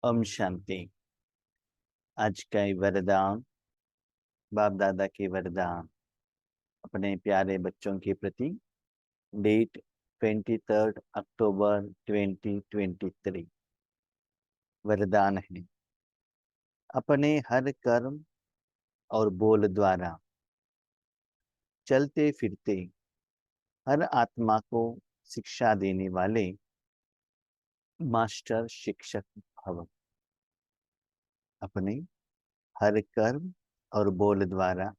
ओम शांति। आज का ये वरदान, बाप दादा के वरदान अपने प्यारे बच्चों के प्रति। डेट 23 अक्टूबर 2023। वरदान है, अपने हर कर्म और बोल द्वारा चलते फिरते हर आत्मा को शिक्षा देने वाले मास्टर शिक्षक भव। अपने हर कर्म और बोल द्वारा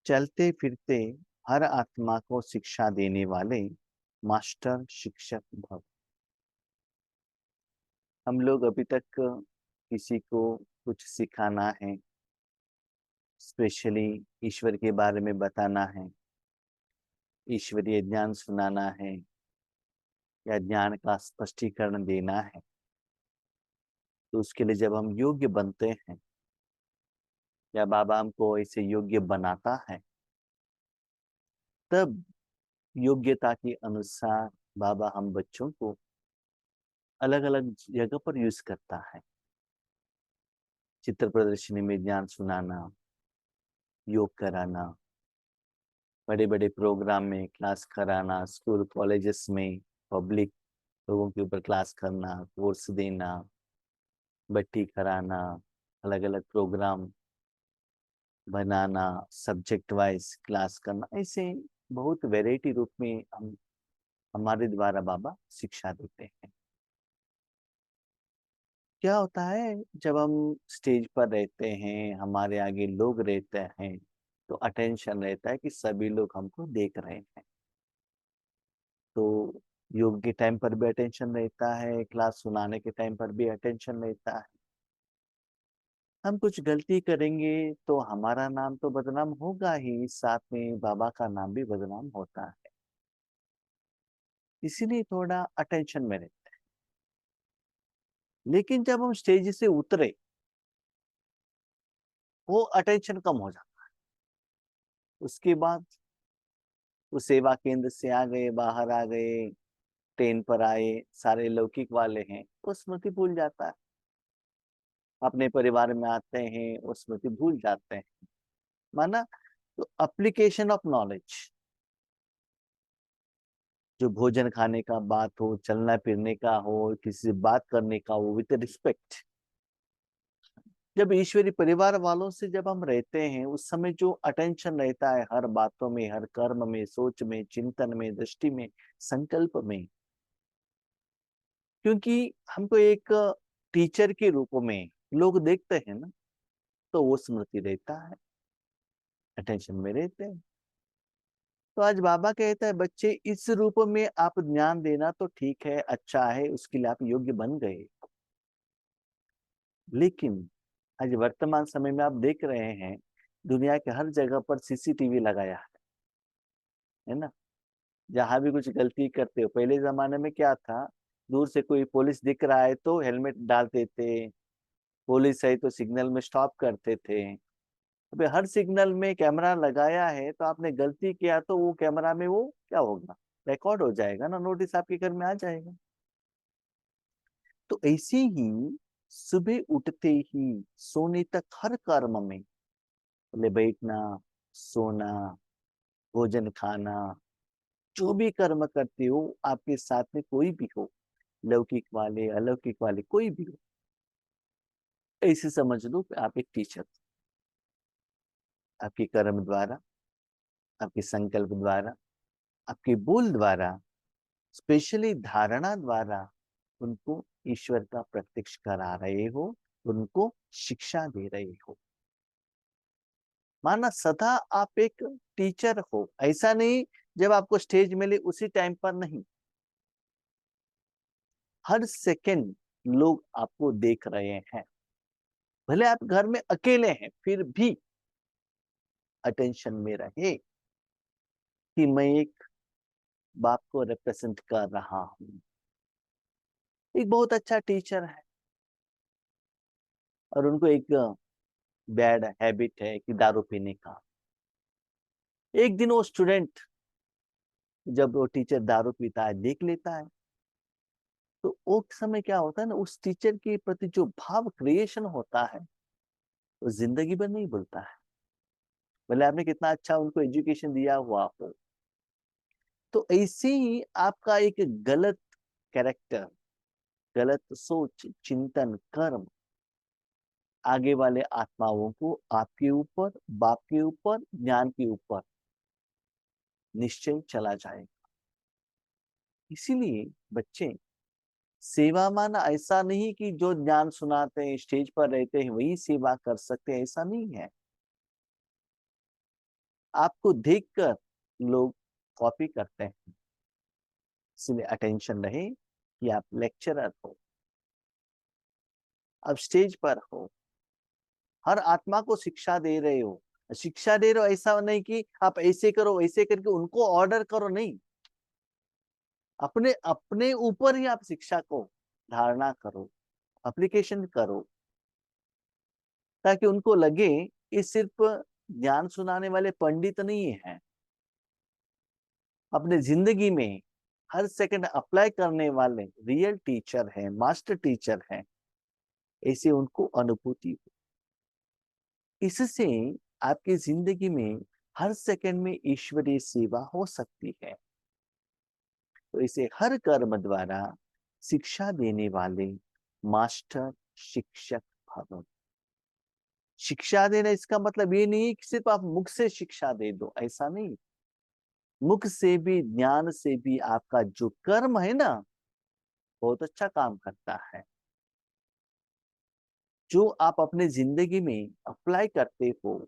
चलते फिरते हर आत्मा को शिक्षा देने वाले मास्टर शिक्षक भव। हम लोग अभी तक किसी को कुछ सिखाना है, स्पेशली ईश्वर के बारे में बताना है, ईश्वरीय ज्ञान सुनाना है या ज्ञान का स्पष्टीकरण देना है, तो उसके लिए जब हम योग्य बनते हैं या बाबा हमको ऐसे योग्य बनाता है, तब योग्यता के अनुसार बाबा हम बच्चों को अलग अलग जगह पर यूज करता है। चित्र प्रदर्शनी में ज्ञान सुनाना, योग कराना, बड़े बड़े प्रोग्राम में क्लास कराना, स्कूल कॉलेजेस में पब्लिक लोगों के ऊपर क्लास करना, कोर्स देना, बट्टी कराना, अलग अलग प्रोग्राम बनाना, सब्जेक्ट वाइज क्लास करना, ऐसे बहुत वैरायटी रूप में हम हमारे द्वारा बाबा शिक्षा देते हैं। क्या होता है, जब हम स्टेज पर रहते हैं, हमारे आगे लोग रहते हैं, तो अटेंशन रहता है कि सभी लोग हमको देख रहे हैं। तो योग के टाइम पर भी अटेंशन रहता है, क्लास सुनाने के टाइम पर भी अटेंशन रहता है। हम कुछ गलती करेंगे तो हमारा नाम तो बदनाम होगा ही, साथ में बाबा का नाम भी बदनाम होता है। इसीलिए थोड़ा अटेंशन में रहते हैं। लेकिन जब हम स्टेज से उतरे, वो अटेंशन कम हो जाता है। उसके बाद वो सेवा केंद्र से आ गए, बाहर आ गए, ट्रेन पर आए, सारे लौकिक वाले हैं, वो स्मृति भूल जाता है। अपने परिवार में आते हैं, वो स्मृति भूल जाते हैं। माना, तो एप्लीकेशन ऑफ नॉलेज, जो भोजन खाने का बात हो, चलना फिरने का हो, किसी से बात करने का हो, विद रिस्पेक्ट, जब ईश्वरी परिवार वालों से जब हम रहते हैं, उस समय जो अटेंशन रहता है हर बातों में, हर कर्म में, सोच में, चिंतन में, दृष्टि में, संकल्प में, क्योंकि हमको एक टीचर के रूप में लोग देखते हैं ना, तो वो स्मृति रहता है, अटेंशन में रहते हैं। तो आज बाबा कहता है, बच्चे इस रूप में आप ज्ञान देना तो ठीक है, अच्छा है, उसके लिए आप योग्य बन गए। लेकिन आज वर्तमान समय में आप देख रहे हैं, दुनिया के हर जगह पर सीसीटीवी लगाया है ना। जहां भी कुछ गलती करते हो, पहले जमाने में क्या था, दूर से कोई पुलिस दिख रहा है तो हेलमेट डालते थे, पुलिस है तो सिग्नल में स्टॉप करते थे। अबे हर सिग्नल में कैमरा लगाया है, तो आपने गलती किया तो वो कैमरा में वो क्या होगा, रिकॉर्ड हो जाएगा ना, नोटिस आपके घर में आ जाएगा। तो ऐसे ही सुबह उठते ही सोने तक हर कर्म में, पहले बैठना, सोना, भोजन खाना, जो भी कर्म करते हो, आपके साथ में कोई भी हो, लौकिक वाले अलौकिक वाले कोई भी हो, ऐसे समझ लो कि आप एक टीचर, आपके कर्म द्वारा, आपके संकल्प द्वारा, आपके बोल द्वारा, स्पेशली धारणा द्वारा उनको ईश्वर का प्रत्यक्ष करा रहे हो, उनको शिक्षा दे रहे हो। माना सदा आप एक टीचर हो, ऐसा नहीं जब आपको स्टेज मिले उसी टाइम पर नहीं, हर सेकंड लोग आपको देख रहे हैं। भले आप घर में अकेले हैं, फिर भी अटेंशन में रहे कि मैं एक बाप को रिप्रेजेंट कर रहा हूं। एक बहुत अच्छा टीचर है, और उनको एक बैड हैबिट है कि दारू पीने का। एक दिन वो स्टूडेंट, जब वो टीचर दारू पीता है, देख लेता है, तो वो समय क्या होता है ना, उस टीचर के प्रति जो भाव क्रिएशन होता है वो जिंदगी भर नहीं भूलता है, भले आपने कितना अच्छा उनको एजुकेशन दिया हुआ हो। तो ऐसे ही आपका एक गलत कैरेक्टर, गलत सोच, चिंतन, कर्म आगे वाले आत्माओं को आपके ऊपर, बाप के ऊपर, ज्ञान के ऊपर निश्चय चला जाएगा। इसीलिए बच्चे, सेवा माना ऐसा नहीं कि जो ज्ञान सुनाते हैं, स्टेज पर रहते हैं वही सेवा कर सकते हैं, ऐसा नहीं है। आपको देखकर लोग कॉपी करते हैं, इसलिए अटेंशन रहे कि आप लेक्चरर हो, अब स्टेज पर हो, हर आत्मा को शिक्षा दे रहे हो। शिक्षा दे रहे हो ऐसा नहीं कि आप ऐसे करो ऐसे करके उनको ऑर्डर करो, नहीं, अपने अपने ऊपर ही आप शिक्षा को धारणा करो, एप्लीकेशन करो, ताकि उनको लगे ये सिर्फ ज्ञान सुनाने वाले पंडित नहीं है, अपने जिंदगी में हर सेकंड अप्लाई करने वाले रियल टीचर है, मास्टर टीचर है, ऐसे उनको अनुभूति हो। इससे आपकी जिंदगी में हर सेकंड में ईश्वरीय सेवा हो सकती है। तो इसे हर कर्म द्वारा शिक्षा देने वाले मास्टर शिक्षक भवन। शिक्षा देना इसका मतलब ये नहीं कि सिर्फ आप मुख से शिक्षा दे दो, ऐसा नहीं। मुख से भी, ज्ञान से भी आपका जो कर्म है ना, बहुत अच्छा काम करता है। जो आप अपने जिंदगी में अप्लाई करते हो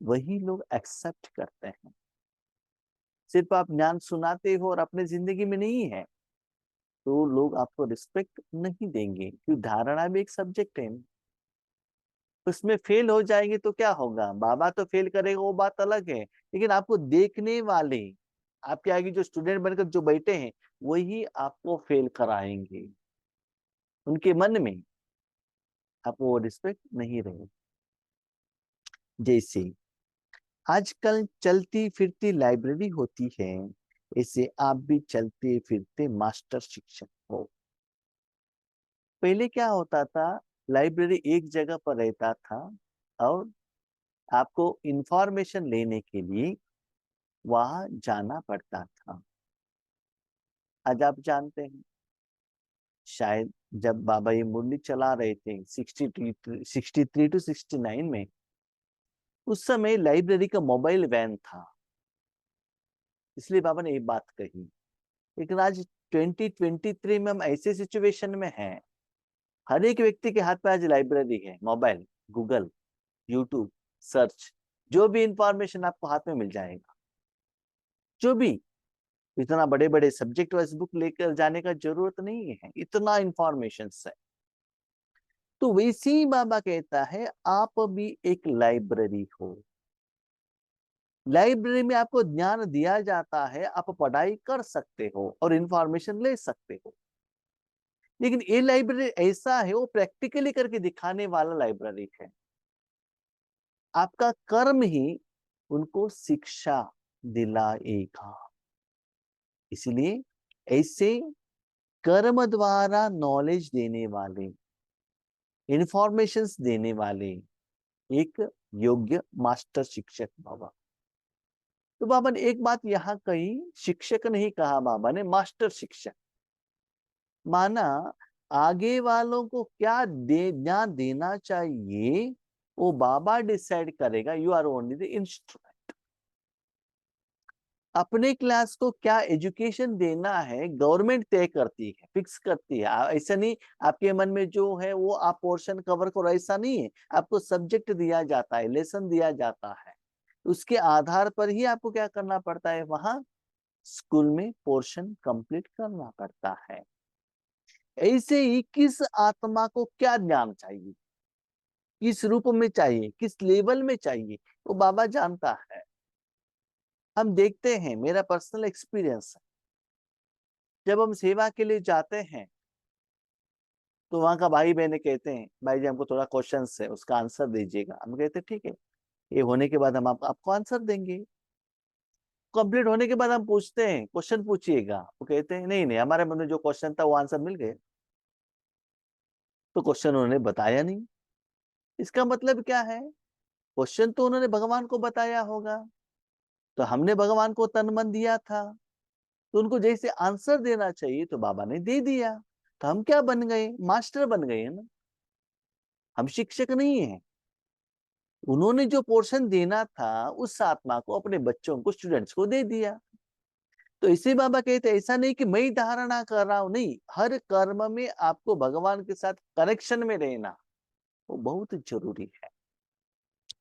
वही लोग एक्सेप्ट करते हैं। सिर्फ आप ज्ञान सुनाते हो और अपने जिंदगी में नहीं है तो लोग आपको रिस्पेक्ट नहीं देंगे, क्योंकि धारणा भी एक सब्जेक्ट है। उसमें फेल हो जाएंगे तो क्या होगा, बाबा तो फेल करेगा वो बात अलग है, लेकिन आपको देखने वाले, आपके आगे जो स्टूडेंट बनकर जो बैठे हैं वही आपको फेल कराएंगे। उनके मन में आपको वो रिस्पेक्ट नहीं रहे। जैसे आजकल चलती फिरती लाइब्रेरी होती है, ऐसे आप भी चलते फिरते मास्टर शिक्षक हो। पहले क्या होता था, लाइब्रेरी एक जगह पर रहता था और आपको इंफॉर्मेशन लेने के लिए वहां जाना पड़ता था। आज आप जानते हैं, शायद जब बाबा ये मुरली चला रहे थे 63 टू 69 में, उस समय लाइब्रेरी का मोबाइल वैन था, इसलिए बाबा ने ये बात कही। लेकिन आज 2023 में हम ऐसे सिचुएशन में हैं, हर एक व्यक्ति के हाथ में आज लाइब्रेरी है, मोबाइल, गूगल, यूट्यूब, सर्च, जो भी इंफॉर्मेशन आपको हाथ में मिल जाएगा। जो भी, इतना बड़े बड़े सब्जेक्ट वाइज बुक लेकर जाने का जरूरत नहीं है, इतना इंफॉर्मेशन है। तो वैसे ही बाबा कहता है आप भी एक लाइब्रेरी हो। लाइब्रेरी में आपको ज्ञान दिया जाता है, आप पढ़ाई कर सकते हो और इंफॉर्मेशन ले सकते हो। लेकिन ये लाइब्रेरी ऐसा है, वो प्रैक्टिकली करके दिखाने वाला लाइब्रेरी है। आपका कर्म ही उनको शिक्षा दिलाएगा। इसलिए ऐसे कर्म द्वारा नॉलेज देने वाले, इंफॉर्मेशंस देने वाले एक योग्य मास्टर शिक्षक बाबा। तो बाबा ने एक बात यहाँ कही, शिक्षक नहीं कहा बाबा ने, मास्टर शिक्षक। माना आगे वालों को क्या ज्ञान देना चाहिए वो बाबा डिसाइड करेगा, you are only the instrument. अपने क्लास को क्या एजुकेशन देना है गवर्नमेंट तय करती है, फिक्स करती है। ऐसा नहीं आपके मन में जो है वो आप पोर्शन कवर करो, ऐसा नहीं है। आपको सब्जेक्ट दिया जाता है, लेसन दिया जाता है, उसके आधार पर ही आपको क्या करना पड़ता है, वहां स्कूल में पोर्शन कंप्लीट करना पड़ता है। ऐसे ही किस आत्मा को क्या ज्ञान चाहिए, किस रूप में चाहिए, किस लेवल में चाहिए, वो बाबा जानता है। हम देखते हैं, मेरा पर्सनल एक्सपीरियंस है, जब हम सेवा के लिए जाते हैं तो वहां का भाई बहने कहते हैं भाई जी हमको थोड़ा क्वेश्चन है उसका आंसर दीजिएगा। हम कहते हैं ठीक है, ये होने के बाद हम आपको आंसर देंगे। कंप्लीट होने के बाद हम पूछते हैं क्वेश्चन पूछिएगा, वो कहते हैं नहीं नहीं हमारे मन में जो क्वेश्चन था वो आंसर मिल गए। तो क्वेश्चन उन्होंने बताया नहीं, इसका मतलब क्या है? क्वेश्चन तो उन्होंने भगवान को बताया होगा, तो हमने भगवान को तन मन दिया था, तो उनको जैसे आंसर देना चाहिए तो बाबा ने दे दिया। तो हम क्या बन गए? मास्टर बन गए ना, हम शिक्षक नहीं है। उन्होंने जो पोर्शन देना था उस आत्मा को, अपने बच्चों को, स्टूडेंट्स को दे दिया। तो इसे बाबा कहते हैं ऐसा नहीं कि मैं ही धारणा कर रहा हूं, नहीं, हर कर्म में आपको भगवान के साथ कनेक्शन में रहना वो बहुत जरूरी है।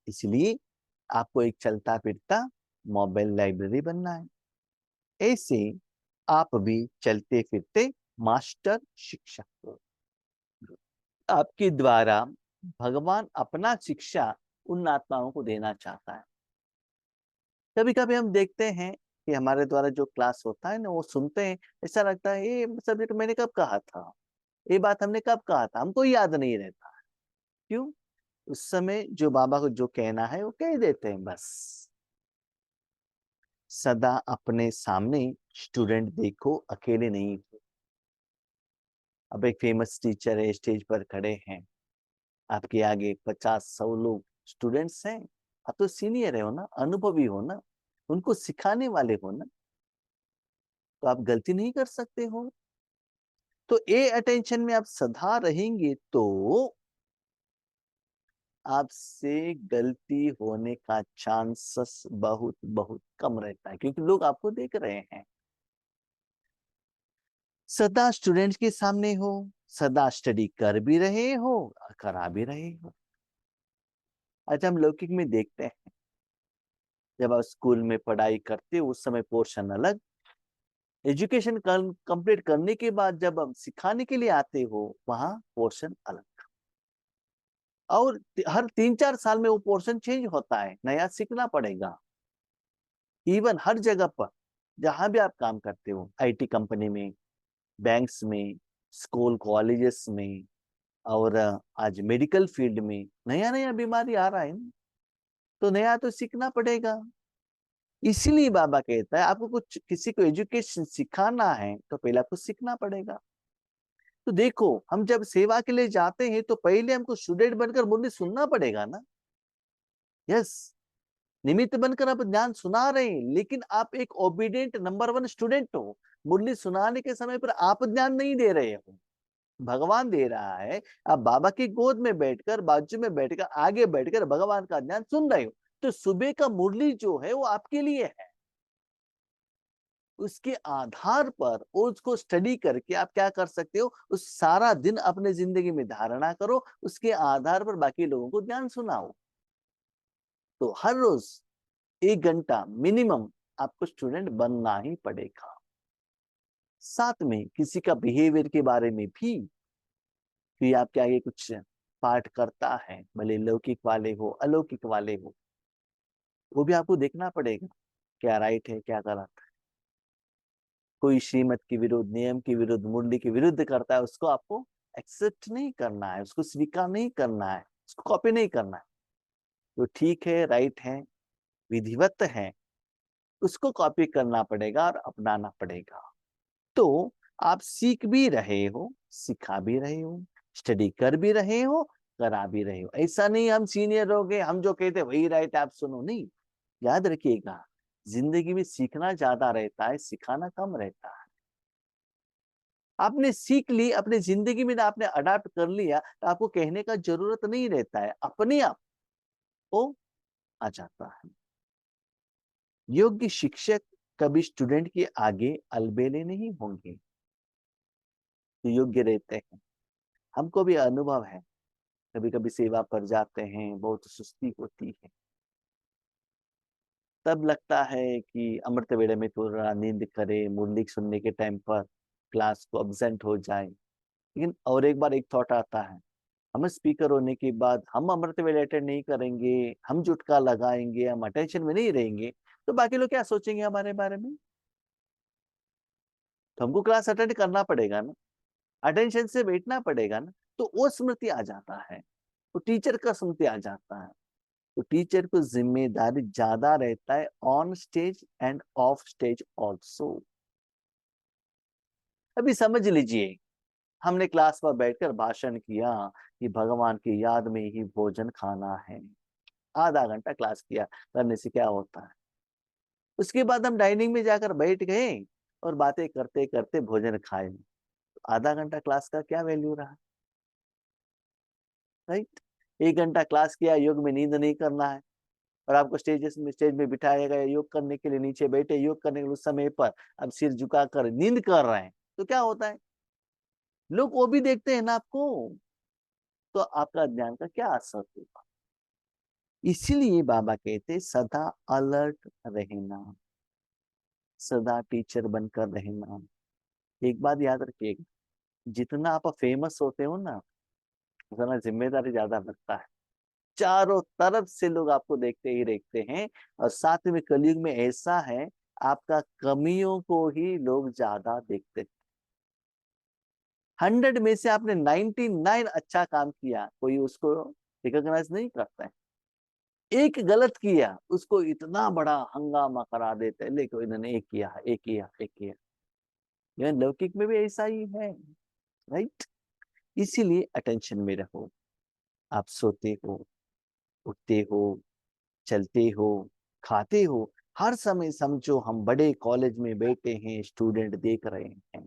इसलिए आपको एक चलता फिरता मोबाइल लाइब्रेरी बनना है। ऐसे आप भी चलते फिरते मास्टर शिक्षक हो। आपके द्वारा भगवान अपना शिक्षा उन आत्माओं को देना चाहता है। कभी कभी हम देखते हैं कि हमारे द्वारा जो क्लास होता है ना, वो सुनते हैं, ऐसा लगता है ये सब्जेक्ट मैंने कब कहा था, ये बात हमने कब कहा था, हमको याद नहीं रहता। क्यों? उस समय जो बाबा को जो कहना है वो कह देते हैं बस। सदा अपने सामने स्टूडेंट देखो, अकेले नहीं हो। अब एक फेमस टीचर है, स्टेज पर खड़े हैं, आपके आगे 50-100 लोग स्टूडेंट्स हैं, आप तो सीनियर हो ना, अनुभवी हो ना, उनको सिखाने वाले हो ना, तो आप गलती नहीं कर सकते हो। तो ए अटेंशन में आप सदा रहेंगे तो आपसे गलती होने का चांसेस बहुत बहुत कम रहता है, क्योंकि लोग आपको देख रहे हैं। सदा स्टूडेंट्स के सामने हो, सदा स्टडी कर भी रहे हो, करा भी रहे हो। अच्छा, हम लौकिक में देखते हैं, जब आप स्कूल में पढ़ाई करते हो उस समय पोर्शन अलग, एजुकेशन कंप्लीट करने के बाद जब हम सिखाने के लिए आते हो वहां पोर्शन अलग। और हर 3-4 साल में वो पोर्शन चेंज होता है, नया सीखना पड़ेगा। इवन हर जगह पर जहां भी आप काम करते हो, आईटी कंपनी में, बैंक्स में, स्कूल कॉलेजेस में, और आज मेडिकल फील्ड में नया नया बीमारी आ रहा है ना, तो नया तो सीखना पड़ेगा। इसीलिए बाबा कहता है आपको कुछ किसी को एजुकेशन सिखाना है तो पहले आपको सीखना पड़ेगा। तो देखो, हम जब सेवा के लिए जाते हैं तो पहले हमको स्टूडेंट बनकर मुरली सुनना पड़ेगा ना। यस, निमित्त बनकर आप ज्ञान सुना रहे हैं, लेकिन आप एक ओबीडियंट नंबर 1 स्टूडेंट हो। मुरली सुनाने के समय पर आप ज्ञान नहीं दे रहे हो, भगवान दे रहा है। आप बाबा की गोद में बैठकर, बाजू में बैठकर, आगे बैठकर भगवान का ज्ञान सुन रहे हो। तो सुबह का मुरली जो है वो आपके लिए है। उसके आधार पर उसको स्टडी करके आप क्या कर सकते हो, उस सारा दिन अपने जिंदगी में धारणा करो, उसके आधार पर बाकी लोगों को ज्ञान सुनाओ। तो हर रोज 1 घंटा मिनिमम आपको स्टूडेंट बनना ही पड़ेगा। साथ में किसी का बिहेवियर के बारे में भी, कि आपके आगे कुछ पाठ करता है, भले लौकिक वाले हो अलौकिक वाले हो, वो भी आपको देखना पड़ेगा क्या राइट है क्या गलत है। कोई श्रीमत के विरुद्ध, नियम के विरुद्ध, मुरली के विरुद्ध करता है, उसको आपको एक्सेप्ट नहीं करना है, उसको स्वीकार नहीं करना है, उसको कॉपी नहीं करना है। तो ठीक है, राइट है, विधिवत है, उसको कॉपी करना पड़ेगा और अपनाना पड़ेगा। तो आप सीख भी रहे हो, सिखा भी रहे हो, स्टडी कर भी रहे हो, करा भी रहे हो। ऐसा नहीं हम सीनियर हो गए, हम जो कहते वही राइट आप सुनो, नहीं। याद रखिएगा, जिंदगी में सीखना ज्यादा रहता है, सिखाना कम रहता है। आपने सीख ली, अपने जिंदगी में आपने अडाप्ट कर लिया, तो आपको कहने का जरूरत नहीं रहता है, अपने आप वो आ जाता है। योग्य शिक्षक कभी स्टूडेंट के आगे अलबेले नहीं होंगे, तो योग्य रहते हैं। हमको भी अनुभव है, कभी कभी सेवा पर जाते हैं, बहुत सुस्ती होती है, तब लगता है कि अमृत वेले में थोड़ा नींद करे, मुरली सुनने के टाइम पर क्लास को अब्सेंट हो जाए। लेकिन और एक बार एक थॉट आता है, हम स्पीकर होने के बाद हम अमृत वेले अटेंड नहीं करेंगे, हम जुटका लगाएंगे, हम अटेंशन में नहीं रहेंगे, तो बाकी लोग क्या सोचेंगे हमारे बारे में। तो हमको क्लास अटेंड करना पड़ेगा ना, अटेंशन से बैठना पड़ेगा ना। तो वो स्मृति आ जाता है, वो टीचर का स्मृति आ जाता है। तो टीचर को जिम्मेदारी ज्यादा रहता है on stage end of stage also. अभी समझ लीजिए, हमने क्लास पर बैठकर भाषण किया कि भगवान की याद में ही भोजन खाना है। आधा घंटा क्लास किया, करने से क्या होता है? उसके बाद हम डाइनिंग में जाकर बैठ गए और बातें करते करते भोजन खाए। आधा घंटा क्लास का क्या वैल्यू रहा? राइट। 1 घंटा क्लास किया, योग में नींद नहीं करना है और आपको स्टेज में बिठाया गया योग करने के लिए, नीचे बैठे योग करने के लिए, उस समय पर अब सिर झुकाकर नींद कर रहे हैं, तो क्या होता है? लोग वो भी देखते हैं ना आपको, तो आपका ज्ञान का क्या असर होगा? इसीलिए बाबा कहते सदा अलर्ट रहना, सदा टीचर बनकर रहना। एक बात याद रखिएगा, जितना आप फेमस होते हो ना, उतना जिम्मेदारी ज्यादा बढ़ता है। चारों तरफ से लोग आपको देखते ही देखते हैं, और साथ में कलयुग में ऐसा है, आपका कमियों को ही लोग ज्यादा देखते हैं। 100 में से आपने 99 अच्छा काम किया, कोई उसको रिकॉग्नाइज नहीं करता है। एक गलत किया, उसको इतना बड़ा हंगामा करा देते हैं, लेकिन इन्होंने एक किया, एक किया, एक किया। यह लौकिक में भी ऐसा ही है। राइट। इसीलिए अटेंशन में रहो। आप सोते हो, उठते हो, चलते हो, खाते हो, हर समय समझो हम बड़े कॉलेज में बैठे हैं, स्टूडेंट देख रहे हैं।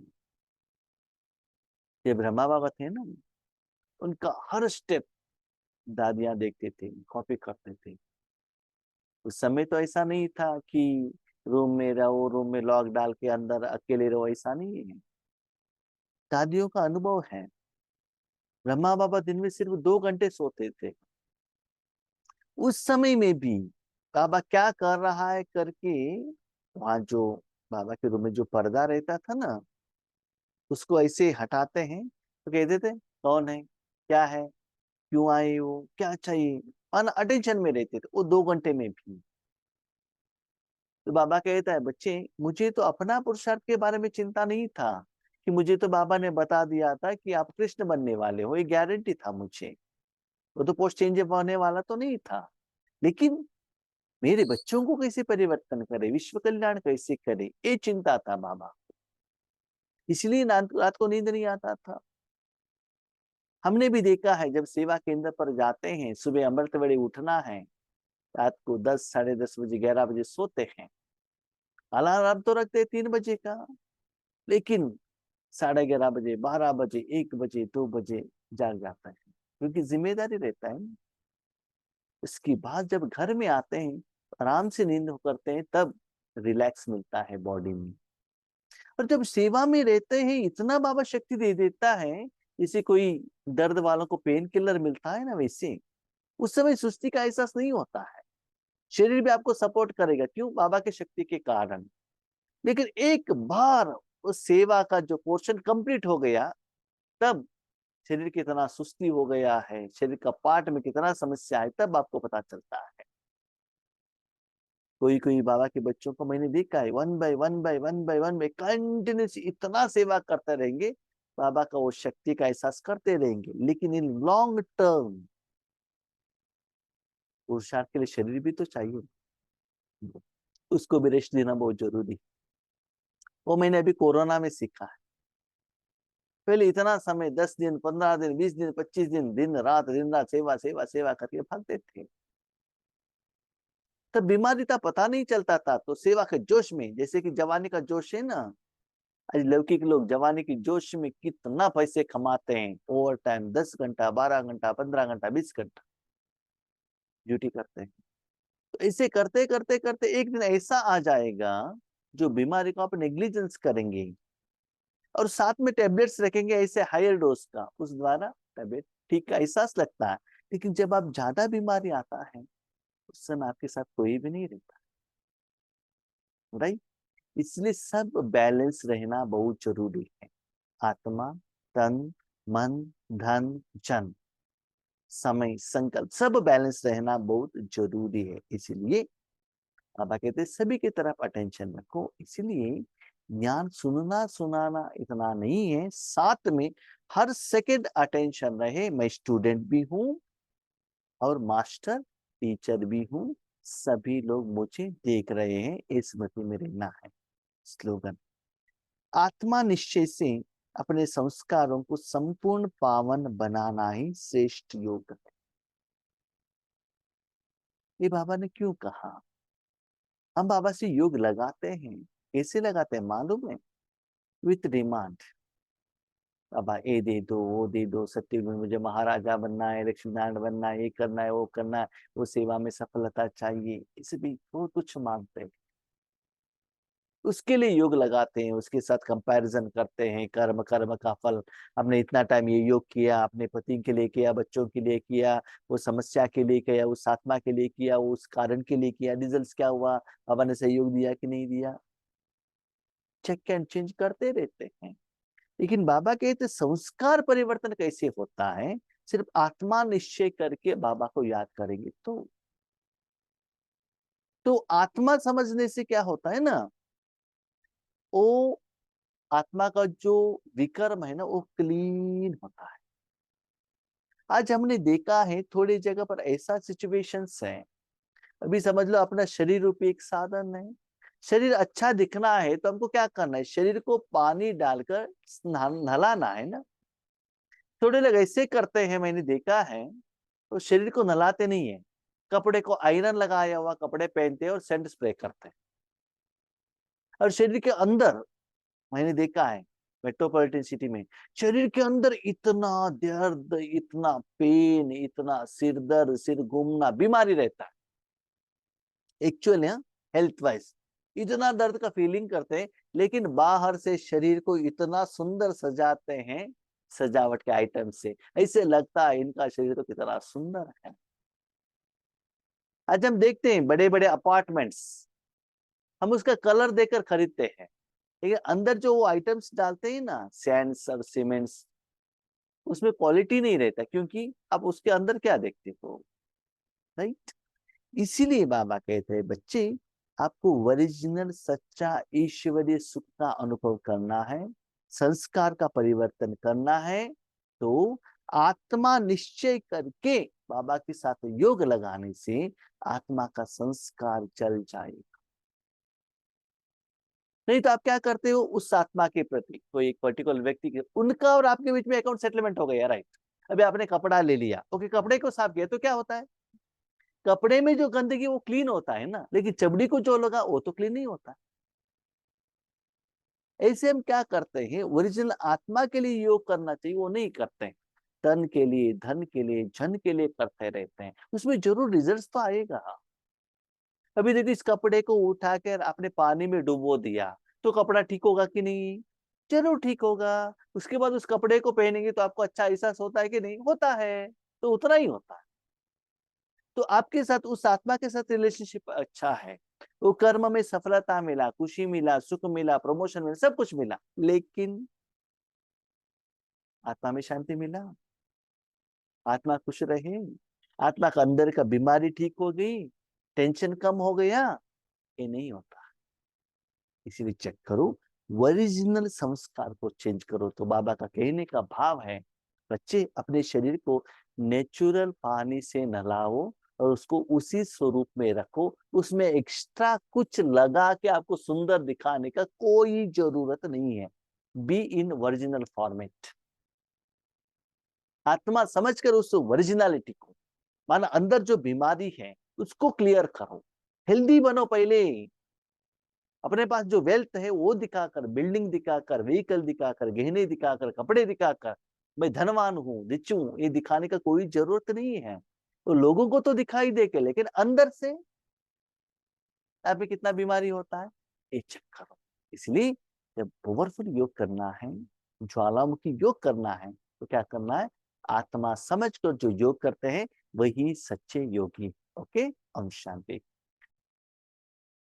ये ब्रह्मा बाबा थे ना, उनका हर स्टेप दादियां देखते थे, कॉपी करते थे। उस समय तो ऐसा नहीं था कि रूम में रहो, रूम में लॉक डाल के अंदर अकेले रहो, ऐसा नहीं है। दादियों का अनुभव है, ब्रह्मा बाबा दिन में सिर्फ 2 घंटे सोते थे। उस समय में भी बाबा क्या कर रहा है करके, वहां जो बाबा के रूम में जो पर्दा रहता था ना, उसको ऐसे हटाते हैं तो कहते थे कौन है, क्या है, क्यों आए हो, क्या चाहिए, अन अटेंशन में रहते थे वो 2 घंटे में भी। तो बाबा कहता है बच्चे, मुझे तो अपना पुरुषार्थ के बारे में चिंता नहीं था, कि मुझे तो बाबा ने बता दिया था कि आप कृष्ण बनने वाले हो, ये गारंटी था मुझे। वो तो पोस्ट चेंज होने वाला तो नहीं था, लेकिन मेरे बच्चों को कैसे परिवर्तन करे, विश्व कल्याण कैसे करे, ये चिंता था बाबा। इसलिए रात को नींद नहीं आता था। हमने भी देखा है, जब सेवा केंद्र पर जाते हैं, सुबह अमृत वेले उठना है, रात को 10, साढ़े 10 बजे, 11 बजे सोते हैं। अलार्म तो रखते हैं 3 बजे का, लेकिन 11:30 बजे, 12 बजे, 1 बजे, 2 बजे जाग जाता है, क्योंकि जिम्मेदारी रहता है। इसके बाद जब घर में आते हैं, आराम से नींद करते हैं, तब रिलैक्स मिलता है बॉडी में। और जब सेवा में रहते हैं, इतना बाबा शक्ति दे देता है, जैसे कोई दर्द वालों को पेन किलर मिलता है ना, वैसे उस समय सुस्ती का एहसास नहीं होता है। शरीर भी आपको सपोर्ट करेगा, क्यों? बाबा की शक्ति के कारण। लेकिन एक बार उस सेवा का जो पोर्शन कंप्लीट हो गया, तब शरीर कितना सुस्ती हो गया है, शरीर का पार्ट में कितना समस्या है, तब आपको पता चलता है। कोई कोई बाबा के बच्चों को मैंने देखा है, 1 बाय 1 कंटिन्यूस इतना सेवा करते रहेंगे, बाबा का वो शक्ति का एहसास करते रहेंगे। लेकिन इन लॉन्ग टर्म पुरुषार्थ के लिए शरीर भी तो चाहिए, उसको भी रेस्ट देना बहुत जरूरी है। वो मैंने अभी कोरोना में सीखा है। पहले इतना समय 10 दिन, 15 दिन, 20 दिन, 25 दिन, दिन रात सेवा सेवा सेवा करके भागते थे। तब बीमारी का पता नहीं चलता था, तो सेवा के जोश में, जैसे कि जवानी का जोश है ना, आज लौकिक लोग जवानी की जोश में कितना पैसे कमाते हैं, ओवर टाइम 10 घंटा, 12 घंटा, 15 घंटा, 20 घंटा ड्यूटी करते हैं। तो ऐसे करते करते करते एक दिन ऐसा आ जाएगा, जो बीमारी को आप नेग्लिजेंस करेंगे और साथ में टेबलेट्स रखेंगे ऐसे हायर डोज का, उस द्वारा तबियत ठीक का एहसास लगता है। लेकिन जब आप ज्यादा बीमारी आता है, उस समय आपके साथ कोई भी नहीं रहता। राइट। इसलिए सब बैलेंस रहना बहुत जरूरी है। आत्मा, तन, मन, धन, जन, समय, संकल्प, सब बैलेंस रहना बहुत जरूरी है। इसीलिए बाबा कहते हैं सभी की तरफ अटेंशन रखो। इसीलिए ज्ञान सुनना सुनाना इतना नहीं है, साथ में हर सेकंड अटेंशन रहे। मैं स्टूडेंट भी हूं और मास्टर टीचर भी हूँ, सभी लोग मुझे देख रहे हैं, ये स्मृति में रहना है। स्लोगन। आत्मा निश्चय से अपने संस्कारों को संपूर्ण पावन बनाना ही श्रेष्ठ योग है। ये बाबा ने क्यों कहा? हम बाबा से योग लगाते हैं, कैसे लगाते हैं मालूम है? With demand. बाबा ये दे दो, वो दे दो, सत्युग में मुझे महाराजा बनना है, लक्ष्मीनारायण बनना है, ये करना है, वो करना है, वो सेवा में सफलता चाहिए, इसे भी वो कुछ मांगते हैं। उसके लिए योग लगाते हैं, उसके साथ कंपैरिजन करते हैं, कर्म कर्म का फल। हमने इतना टाइम ये योग किया, अपने पति के लिए किया, बच्चों के लिए किया, वो समस्या के लिए किया, उस आत्मा के लिए किया, उस कारण के लिए किया, रिजल्ट क्या हुआ, बाबा ने सहयोग दिया कि नहीं दिया, चेक एंड चेंज करते रहते हैं। लेकिन बाबा कहते संस्कार परिवर्तन कैसे होता है? सिर्फ आत्मा निश्चय करके बाबा को याद करेंगे तो आत्मा समझने से क्या होता है ना, वो आत्मा का जो विकर्म है ना, वो क्लीन होता है। आज हमने देखा है थोड़ी जगह पर ऐसा सिचुएशंस है, अभी समझ लो अपना शरीर रूपी एक साधन है। शरीर अच्छा दिखना है तो हमको क्या करना है? शरीर को पानी डालकर नहलाना है ना। थोड़े लोग ऐसे करते हैं, मैंने देखा है, तो शरीर को नहलाते नहीं है, कपड़े को आयरन लगाया हुआ कपड़े पहनते हैं और सेंट स्प्रे करते हैं। और शरीर के अंदर मैंने देखा है मेट्रोपॉलिटन सिटी में, शरीर के अंदर इतना दर्द, इतना पेन, इतना सिर दर्द, सिर घूमना, बीमारी रहता है एक्चुअली। हेल्थ वाइज इतना दर्द का फीलिंग करते हैं, लेकिन बाहर से शरीर को इतना सुंदर सजाते हैं, सजावट के आइटम से, ऐसे लगता है इनका शरीर तो कितना सुंदर है। आज हम देखते हैं बड़े बड़े अपार्टमेंट्स, हम उसका कलर देखकर खरीदते हैं, लेकिन अंदर जो वो आइटम्स डालते हैं ना, सैंड्स और सीमेंट्स, उसमें क्वालिटी नहीं रहता, क्योंकि आप उसके अंदर क्या देखते हो, राइट? इसीलिए बाबा कहते हैं बच्चे, आपको ओरिजिनल सच्चा ईश्वरीय सुख का अनुभव करना है, संस्कार का परिवर्तन करना है, तो आत्मा निश्चय करके बाबा के साथ योग लगाने से आत्मा का संस्कार चल जाएगा। नहीं तो आप क्या करते हो, उस आत्मा के प्रति कोई एक पर्टिकुलर व्यक्ति के, उनका और आपके बीच में अकाउंट सेटलमेंट हो गया, राइट? अभी आपने कपड़ा ले लिया, ओके, कपड़े को साफ किया तो क्या होता है? कपड़े में जो गंदगी वो क्लीन होता है ना, लेकिन चमड़ी को जो लगा वो तो क्लीन नहीं होता। ऐसे हम क्या करते हैं, ओरिजिनल आत्मा के लिए योग करना चाहिए, वो नहीं करते हैं। तन के लिए, धन के लिए, जन के लिए करते रहते हैं, उसमें जरूर रिजल्ट तो आएगा। अभी देखिए, इस कपड़े को उठा कर आपने पानी में डुबो दिया तो कपड़ा ठीक होगा कि नहीं? जरूर ठीक होगा। उसके बाद उस कपड़े को पहनेंगे तो आपको अच्छा एहसास होता है कि नहीं होता है? तो उतना ही होता है। तो आपके साथ उस आत्मा के साथ रिलेशनशिप अच्छा है, वो कर्म में सफलता मिला, खुशी मिला, सुख मिला, प्रमोशन मिला, सब कुछ मिला, लेकिन आत्मा में शांति मिला, आत्मा खुश रहे, आत्मा का अंदर का बीमारी ठीक हो गई, टेंशन कम हो गया, ये नहीं होता। इसीलिए चेक करो, ओरिजिनल संस्कार को चेंज करो। तो बाबा का कहने का भाव है, बच्चे अपने शरीर को नेचुरल पानी से नहलाओ और उसको उसी स्वरूप में रखो, उसमें एक्स्ट्रा कुछ लगा के आपको सुंदर दिखाने का कोई जरूरत नहीं है। Be in original format. आत्मा समझकर उस ओरिजिनलिटी को, माना अंदर जो बीमारी है उसको क्लियर करो, हेल्दी बनो पहले। अपने पास जो वेल्थ है वो दिखाकर, बिल्डिंग दिखाकर, व्हीकल दिखाकर, गहने दिखाकर, कपड़े दिखाकर मैं धनवान हूँ, रिच हूँ, ये दिखाने का कोई जरूरत नहीं है। तो लोगों को तो दिखाई दे के, लेकिन अंदर से आप में कितना बीमारी होता है, ये चेक करो। इसलिए जब पावरफुल योग करना है, ज्वालामुखी योग करना है, तो क्या करना है? आत्मा समझकर जो योग करते हैं वही सच्चे योगी। ओके, ओम शांति।